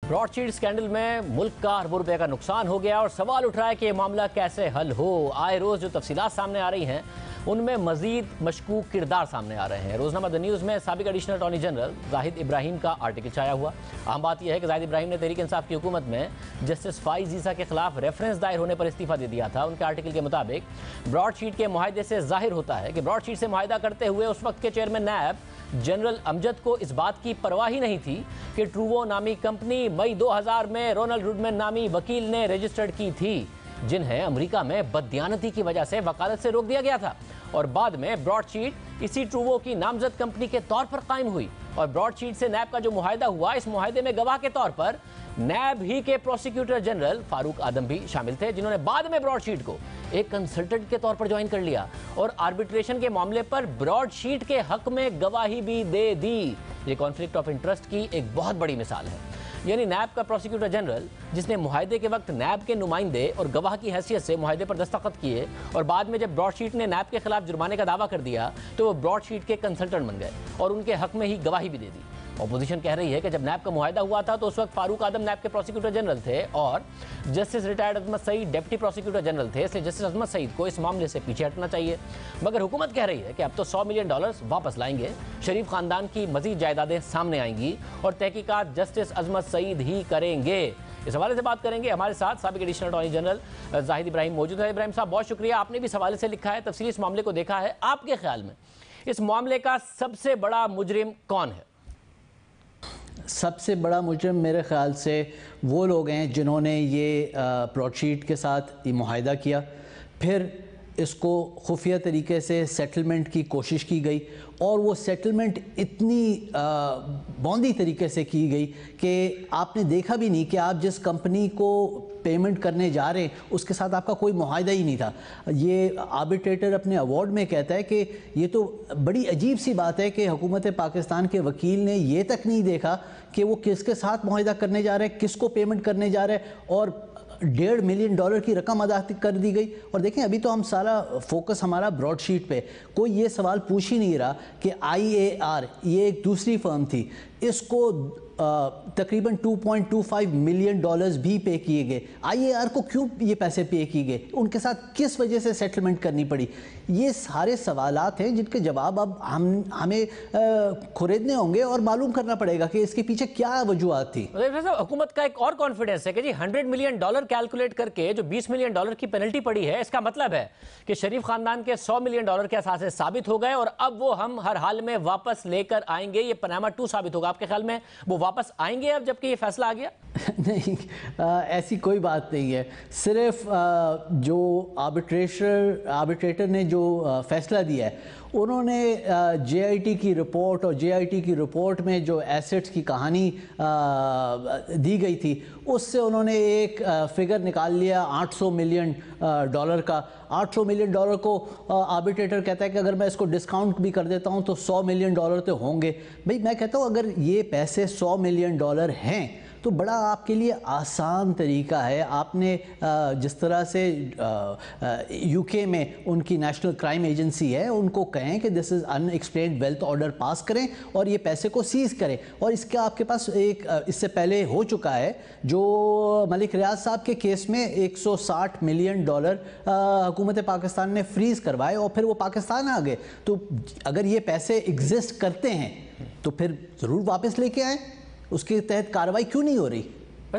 Broad sheet scandal में मुल्क का अरबों रुपए का नुकसान हो गया और सवाल उठ रहा है कि ये मामला कैसे हल हो। आए रोज जो तफसीलात सामने आ रही हैं उनमें मजीद मशकूक किरदार सामने आ रहे हैं। रोजनामा द न्यूज़ में साबिक additional attorney general Zahid Ibrahim का आर्टिकल छाया हुआ। अहम बात यह है कि जाहिद इब्राहिम ने तहरीक इंसाफ की हुकूमत में जस्टिस फाइज ईसा के खिलाफ रेफरेंस दायर होने पर इस्तीफा दे दिया था। उनके आर्टिकल के मुताबिक ब्रॉड शीट के मुआहदे से जाहिर होता है कि ब्रॉड शीट से मुआहदा करते हुए उस वक्त के चेयरमैन नैब जनरल अमजद को इस बात की परवाह ही नहीं थी कि ट्रूवो नामी कंपनी मई 2000 में रोनाल्ड रुडमैन नामी वकील ने रजिस्टर्ड की थी, जिन्हें अमेरिका में बददियानती की वजह से वकालत से रोक दिया गया था और बाद में ब्रॉड शीट इसी ट्रूवो की नामजद कंपनी के तौर पर कायम हुई। और ब्रॉड शीट से नैब का जो मुआहदा हुआ, इस मुआहदे में गवाह के तौर पर नैब ही के प्रोसिक्यूटर जनरल फारूक आदम भी शामिल थे, जिन्होंने बाद में ब्रॉड शीट को एक कंसल्टेंट के तौर पर ज्वाइन कर लिया और आर्बिट्रेशन के मामले पर ब्रॉड शीट के हक में गवाही भी दे दी। ये कॉन्फ्लिक्ट ऑफ इंटरेस्ट की एक बहुत बड़ी मिसाल है। यानी नैब का प्रोसिक्यूटर जनरल, जिसने मुआहदे के वक्त नैब के नुमाइंदे और गवाह की हैसियत से मुआहदे पर दस्तखत किए और बाद में जब ब्रॉड शीट ने नैब के खिलाफ जुर्माने का दावा कर दिया तो वो ब्रॉड शीट के कंसल्टेंट बन गए और उनके हक में ही गवाही भी दे दी। अपोजिशन कह रही है कि जब नैब का मुआहदा हुआ था तो उस वक्त फारूक आदम नैब के प्रोसिक्यूटर जनरल थे और जस्टिस रिटायर्ड अजमत सईद डिप्टी प्रोसिक्यूटर जनरल थे, इसलिए जस्टिस अजमत सईद को इस मामले से पीछे हटना चाहिए। मगर हुकूमत कह रही है कि अब तो $100 मिलियन वापस लाएंगे, शरीफ खानदान की मजीद जायदादें सामने आएंगी और तहकीकात जस्टिस अजमत सईद ही करेंगे। इस हवाले से बात करेंगे। हमारे साथ साबिक additional attorney general Zahid Ibrahim मौजूद है। इब्राहिम साहब, बहुत शुक्रिया, आपने भी इस हवाले से लिखा है, तफसीली इस मामले को देखा है। आपके ख्याल में इस मामले का सबसे बड़ा मुजरिम कौन है? सबसे बड़ा मुजरिम मेरे ख़्याल से वो लोग हैं जिन्होंने ये ब्रॉड शीट के साथ ये मुआहदा किया, फिर इसको खुफिया तरीके से सेटलमेंट की कोशिश की गई और वो सेटलमेंट इतनी बौंदी तरीके से की गई कि आपने देखा भी नहीं कि आप जिस कंपनी को पेमेंट करने जा रहे हैं उसके साथ आपका कोई मुआहदा ही नहीं था। ये आर्बिट्रेटर अपने अवार्ड में कहता है कि ये तो बड़ी अजीब सी बात है कि हुकूमत पाकिस्तान के वकील ने ये तक नहीं देखा कि वो किसके साथ मुआहदा करने जा रहे हैं, किसको पेमेंट करने जा रहे हैं, और $1.5 मिलियन की रकम अदा कर दी गई। और देखें, अभी तो हम सारा फोकस हमारा ब्रॉड शीट पे, कोई ये सवाल पूछ ही नहीं रहा कि IAR ये एक दूसरी फर्म थी, इसको तकरीबन $2.25 मिलियन भी पे किए गए। IAR को क्यों ये पैसे पे किए गए, उनके साथ किस वजह से सेटलमेंट करनी पड़ी? ये सारे सवालात हैं जिनके जवाब अब हमें खुरीदने होंगे और मालूम करना पड़ेगा कि इसके पीछे क्या वजूहत थी। हुकूमत का एक और कॉन्फिडेंस है कि जी $100 मिलियन कैलकुलेट करके जो $20 मिलियन की पेनल्टी पड़ी है, इसका मतलब है कि शरीफ खानदान के $100 मिलियन के असासे साबित हो गए और अब वो हम हर हाल में वापस लेकर आएंगे। ये पनामा 2 साबित होगा। आपके ख्याल में वो वापस आएंगे अब जबकि ये फैसला आ गया? नहीं, ऐसी कोई बात नहीं है। सिर्फ जो आर्बिट्रेटर ने जो फैसला दिया है, उन्होंने JIT की रिपोर्ट और JIT की रिपोर्ट में जो एसेट्स की कहानी दी गई थी उससे उन्होंने एक फिगर निकाल लिया $800 मिलियन का। $800 मिलियन को आर्बिट्रेटर कहता है कि अगर मैं इसको डिस्काउंट भी कर देता हूं तो $100 मिलियन तो होंगे। भाई, मैं कहता हूं अगर ये पैसे $100 मिलियन हैं तो बड़ा आपके लिए आसान तरीका है। आपने जिस तरह से UK में उनकी नेशनल क्राइम एजेंसी है, उनको कहें कि this is unexplained wealth order pass करें और ये पैसे को सीज करें। और इसका आपके पास एक इससे पहले हो चुका है, जो मलिक रियाज साहब के केस में $160 मिलियन हुकूमत पाकिस्तान ने फ्रीज़ करवाए और फिर वो पाकिस्तान आ गए। तो अगर ये पैसे एग्जिस्ट करते हैं तो फिर ज़रूर वापस लेके आएँ, उसके तहत कार्रवाई क्यों नहीं हो रही?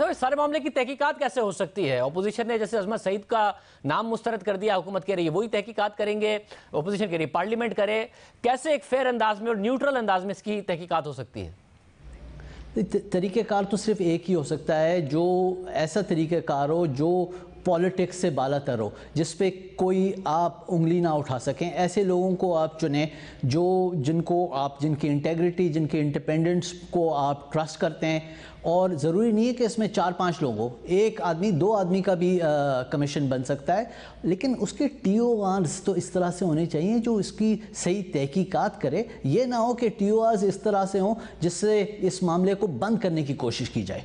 इस सारे मामले की तहकीकात कैसे हो सकती है? अपोजिशन ने जैसे अजमत सईद का नाम मुस्तरद कर दिया, हुकूमत कह रही है वही तहकीकात करेंगे, अपोजिशन कह रही है पार्लियामेंट करे। कैसे एक फेयर अंदाज में और न्यूट्रल अंदाज में इसकी तहकीकात हो सकती है? तरीक़ेकार तो सिर्फ एक ही हो सकता है, जो ऐसा तरीक़ेकार हो जो पॉलिटिक्स से बालातर हो, जिस पे कोई आप उंगली ना उठा सकें। ऐसे लोगों को आप चुनें जिनकी इंटेग्रिटी, जिनके इंडिपेंडेंस को आप ट्रस्ट करते हैं। और ज़रूरी नहीं है कि इसमें 4-5 लोग हो, 1 आदमी 2 आदमी का भी कमीशन बन सकता है, लेकिन उसके TORs तो इस तरह से होने चाहिए जो इसकी सही तहकीकात करे। ये ना हो कि TORs इस तरह से हों जिससे इस मामले को बंद करने की कोशिश की जाए।